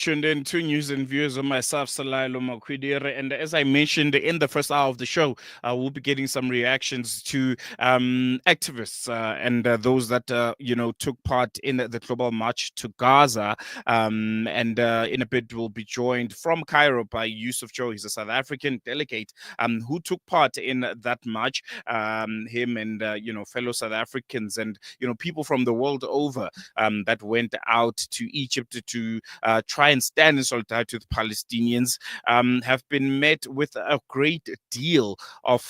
Tuned in to news and views on myself, Salailo Makwidire. And as I mentioned in the first hour of the show, we'll be getting some reactions to activists and those that, took part in the global march to Gaza. And in a bit, we'll be joined from Cairo by Yusuf Joe. He's a South African delegate who took part in that march. Him and, fellow South Africans and, people from the world over that went out to Egypt to try and stand in solidarity with Palestinians, have been met with a great deal of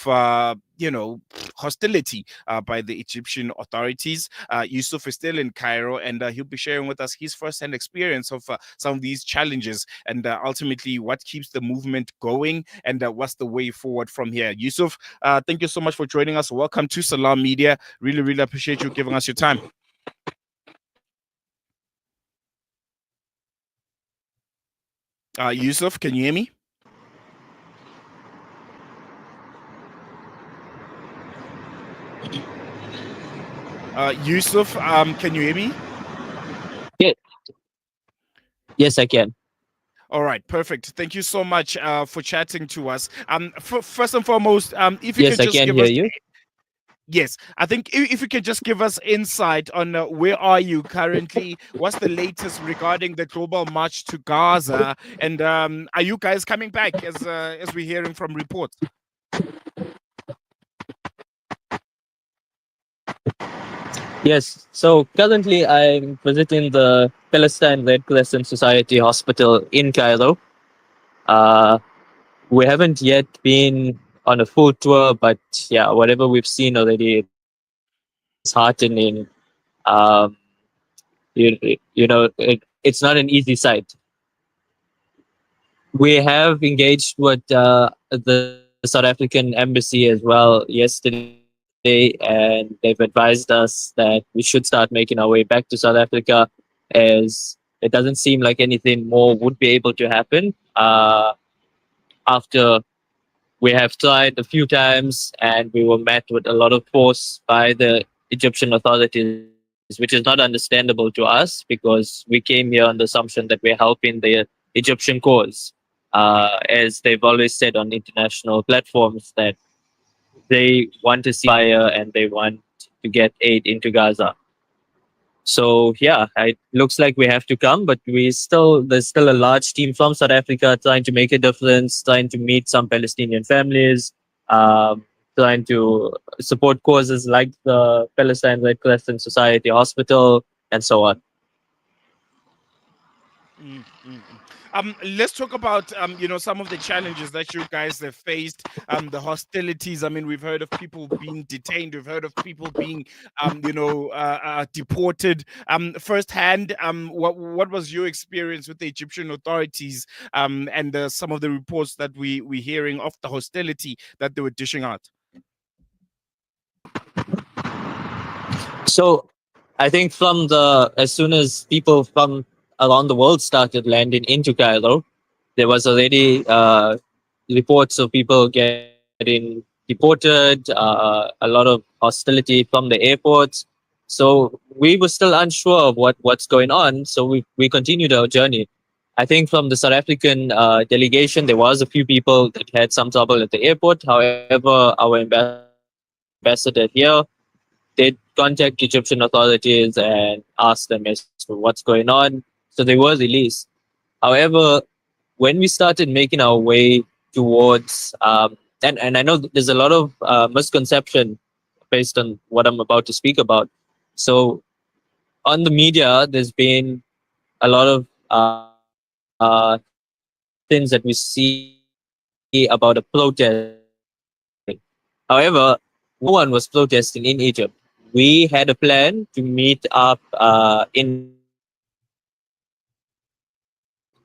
hostility by the Egyptian authorities. Yusuf is still in Cairo, and he'll be sharing with us his first-hand experience of some of these challenges and ultimately what keeps the movement going and what's the way forward from here. Yusuf, thank you so much for joining us. Welcome to Salam Media. Really, really appreciate you giving us your time. Yusuf, can you hear me? Yusuf, can you hear me? Yeah. Yes, I can. All right, perfect. Thank you so much for chatting to us. First and foremost, if you Yes, can I just can give hear us. you. Yes, I think if you can just give us insight on where are you currently, what's the latest regarding the global march to Gaza, and are you guys coming back as we're hearing from reports? Yes. So currently, I'm visiting the Palestine Red Crescent Society Hospital in Cairo. Uh, we haven't yet been on a full tour, but yeah, whatever we've seen already, it's heartening. Um, it's not an easy sight. We have engaged with the South African embassy as well yesterday, and they've advised us that we should start making our way back to South Africa, as it doesn't seem like anything more would be able to happen after we have tried a few times and we were met with a lot of force by the Egyptian authorities, which is not understandable to us because we came here on the assumption that we're helping the Egyptian cause. As they've always said on international platforms that they want to see fire and they want to get aid into Gaza. So yeah, it looks like we have to come, but there's still a large team from South Africa trying to make a difference, trying to meet some Palestinian families, trying to support causes like the Palestine Red Crescent Society Hospital and so on. Let's talk about some of the challenges that you guys have faced. The hostilities. I mean, we've heard of people being detained. We've heard of people being deported. Firsthand, what was your experience with the Egyptian authorities? And some of the reports that we're hearing of the hostility that they were dishing out. So I think as soon as people from around the world started landing into Cairo, there was already reports of people getting deported, a lot of hostility from the airports. So we were still unsure of what's going on. So we continued our journey. I think from the South African delegation, there was a few people that had some trouble at the airport. However, our ambassador here did contact Egyptian authorities and ask them as to what's going on. So they were released. However, when we started making our way towards, and I know there's a lot of misconception based on what I'm about to speak about. So on the media, there's been a lot of things that we see about a protest happening. However, no one was protesting in Egypt. We had a plan to meet up in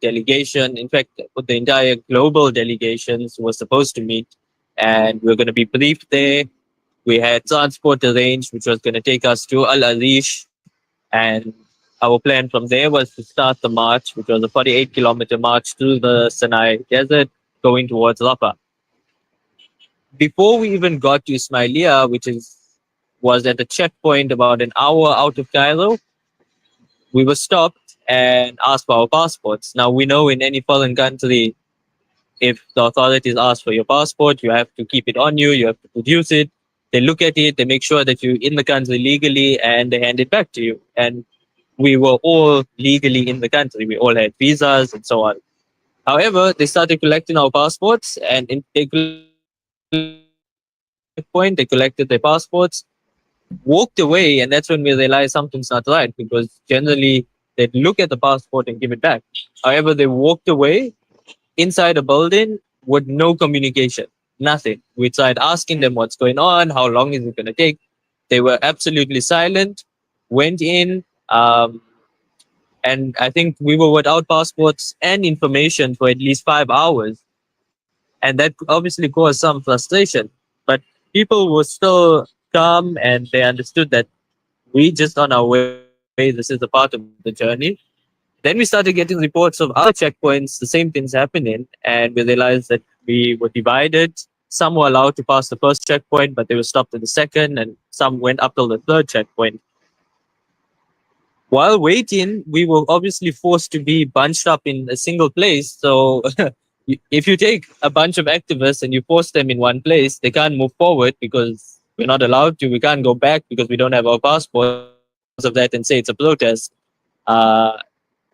delegation. In fact, the entire global delegations were supposed to meet, and we are going to be briefed there. We had transport arranged, which was going to take us to Al Arish, and our plan from there was to start the march, which was a 48-kilometer march through the Sinai Desert, going towards Rafah. Before we even got to Ismailia, was at a checkpoint about an hour out of Cairo, we were stopped and ask for our passports. Now, we know in any foreign country, if the authorities ask for your passport, you have to keep it on you, you have to produce it. They look at it, they make sure that you're in the country legally, and they hand it back to you. And we were all legally in the country. We all had visas and so on. However, they started collecting our passports, and they collected our passports at the checkpoint. They collected their passports, walked away, and that's when we realized something's not right, because generally they'd look at the passport and give it back. However, they walked away inside a building with no communication, nothing. We tried asking them what's going on, how long is it going to take. They were absolutely silent. Went in, and I think we were without passports and information for at least 5 hours, and that obviously caused some frustration. But people were still calm, and they understood that we just on our way. This is a part of the journey. Then we started getting reports of other checkpoints, the same things happening, and we realized that we were divided. Some were allowed to pass the first checkpoint, but they were stopped at the second, and some went up till the third checkpoint. While waiting, we were obviously forced to be bunched up in a single place. So if you take a bunch of activists and you force them in one place, they can't move forward because we're not allowed to. We can't go back because we don't have our passports of that and say it's a protest. Uh,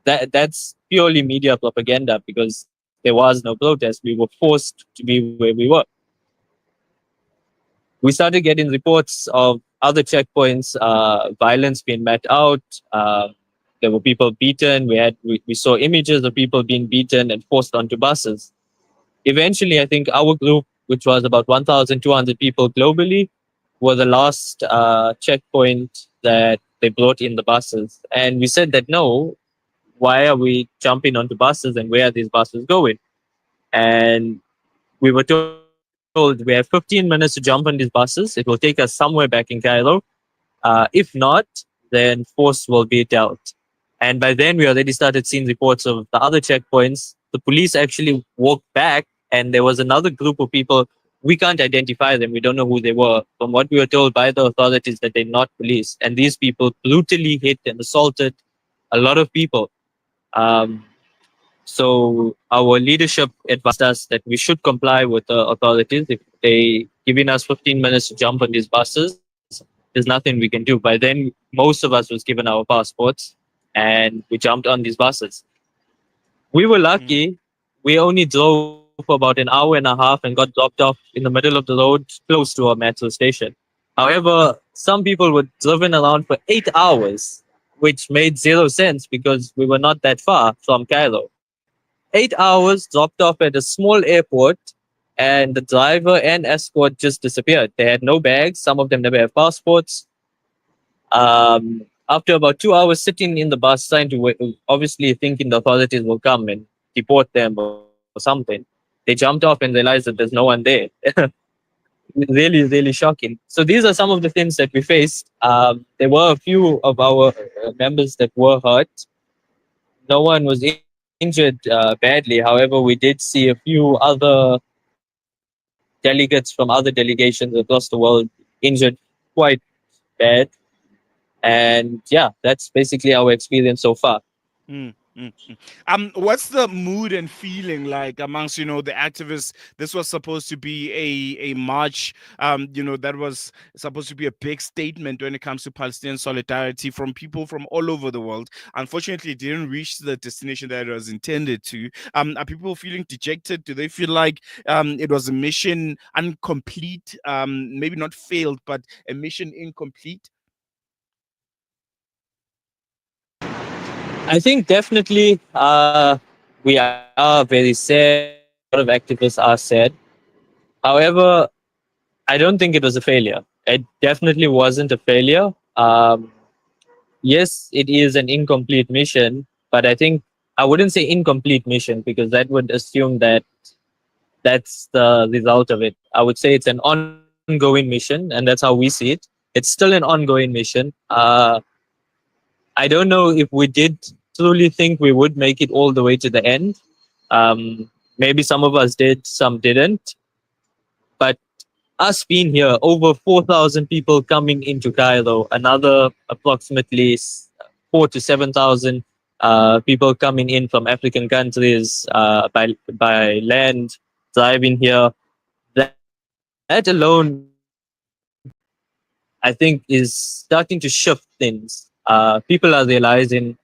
that's purely media propaganda because there was no protest. We were forced to be where we were. We started getting reports of other checkpoints, violence being met out. There were people beaten. We saw images of people being beaten and forced onto buses. Eventually, I think our group, which was about 1,200 people globally, were the last checkpoint that they brought in the buses. And we said that no, why are we jumping onto buses and where are these buses going? And we were told we have 15 minutes to jump on these buses. It will take us somewhere back in Cairo. If not, then force will be dealt. And by then, we already started seeing reports of the other checkpoints. The police actually walked back, and there was another group of people. We can't identify them. We don't know who they were. From what we were told by the authorities, that they're not police. And these people brutally hit and assaulted a lot of people. Um, so our leadership advised us that we should comply with the authorities. If they giving us 15 minutes to jump on these buses, there's nothing we can do. By then, most of us was given our passports, and we jumped on these buses. We were lucky. We only drove for about an hour and a half and got dropped off in the middle of the road, close to a metro station. However, some people were driven around for 8 hours, which made zero sense because we were not that far from Cairo. 8 hours dropped off at a small airport, and the driver and escort just disappeared. They had no bags. Some of them never have passports. After about 2 hours sitting in the bus, trying to wait, obviously thinking the authorities will come and deport them or something, they jumped off and realized that there's no one there. Really, really shocking. So these are some of the things that we faced. There were a few of our members that were hurt. No one was injured badly. However, we did see a few other delegates from other delegations across the world injured quite bad. And yeah, that's basically our experience so far. Mm, mm, mm. What's the mood and feeling like amongst, the activists? This was supposed to be a march, that was supposed to be a big statement when it comes to Palestinian solidarity from people from all over the world. Unfortunately, it didn't reach the destination that it was intended to. Are people feeling dejected? Do they feel like it was a mission incomplete? Maybe not failed, but a mission incomplete? I think definitely we are very sad. A lot of activists are sad. However, I don't think it was a failure. It definitely wasn't a failure. Yes, it is an incomplete mission, but I think I wouldn't say incomplete mission because that would assume that that's the result of it. I would say it's an ongoing mission, and that's how we see it. It's still an ongoing mission. I don't know if we did truly think we would make it all the way to the end. Maybe some of us did, some didn't. But us being here, over 4,000 people coming into Cairo, another approximately 4 to 7,000 people coming in from African countries by land, driving here. That alone, I think, is starting to shift things. People are realizing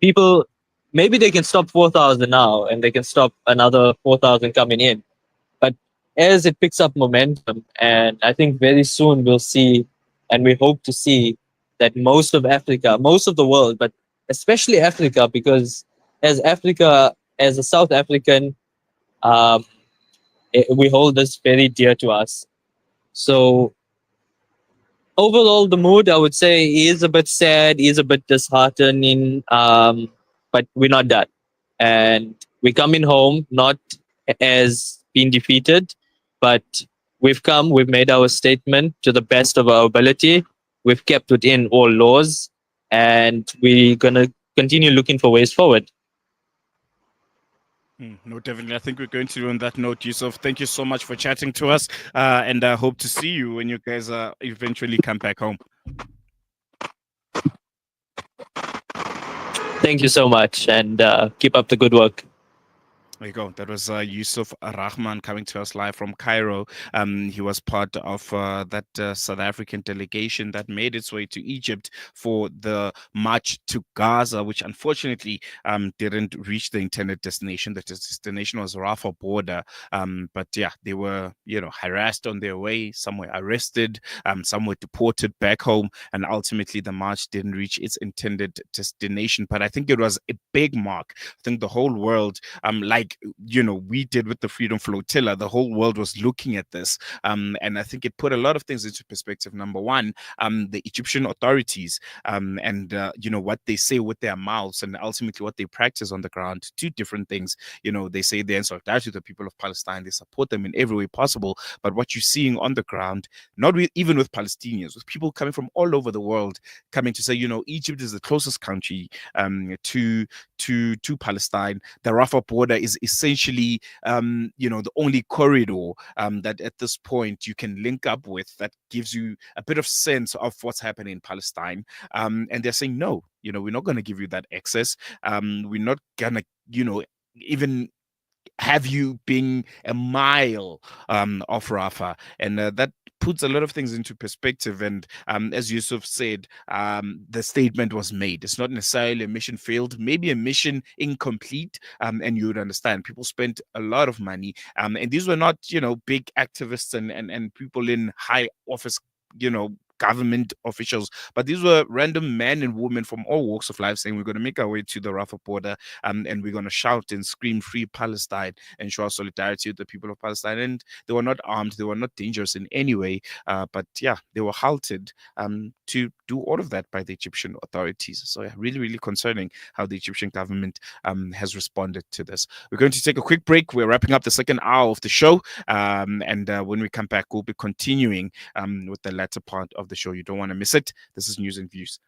people maybe they can stop 4,000 now and they can stop another 4,000 coming in. But as it picks up momentum, and I think very soon we'll see, and we hope to see that most of Africa, most of the world, but especially Africa, because as Africa, as a South African, um, we hold this very dear to us. So overall, the mood I would say is a bit sad, is a bit disheartening, but we're not done, and we're coming home not as being defeated, but we've come, we've made our statement to the best of our ability. We've kept within all laws, and we're gonna continue looking for ways forward. No, definitely. I think we're going to on that note, Yusuf. Thank you so much for chatting to us, and I hope to see you when you guys eventually come back home. Thank you so much, and keep up the good work. There you go. That was Yusuf Rahman coming to us live from Cairo. He was part of that South African delegation that made its way to Egypt for the march to Gaza, which unfortunately didn't reach the intended destination. The destination was Rafah border. But yeah, they were, harassed on their way. Some were arrested. Some were deported back home. And ultimately, the march didn't reach its intended destination. But I think it was a big mark. I think the whole world, we did with the Freedom Flotilla, the whole world was looking at this. And I think it put a lot of things into perspective. Number one, the Egyptian authorities and what they say with their mouths and ultimately what they practice on the ground, two different things. They say they're in solidarity with the people of Palestine, they support them in every way possible. But what you're seeing on the ground, not even with Palestinians, with people coming from all over the world coming to say, Egypt is the closest country to Palestine. The Rafah border is essentially, the only corridor that at this point you can link up with that gives you a bit of sense of what's happening in Palestine. And they're saying, no, we're not going to give you that access. We're not going to, even have you being a mile off Rafah. And that puts a lot of things into perspective. And as Yusuf said, the statement was made. It's not necessarily a mission failed, maybe a mission incomplete. And you would understand people spent a lot of money. And these were not, big activists and people in high office, government officials, but these were random men and women from all walks of life saying we're going to make our way to the Rafah border, and we're going to shout and scream free Palestine and show our solidarity with the people of Palestine. And they were not armed, they were not dangerous in any way, but yeah, they were halted to do all of that by the Egyptian authorities. So yeah, really, really concerning how the Egyptian government has responded to this. We're going to take a quick break. We're wrapping up the second hour of the show, and when we come back, we'll be continuing with the latter part of the show. You don't want to miss it. This is News and Views.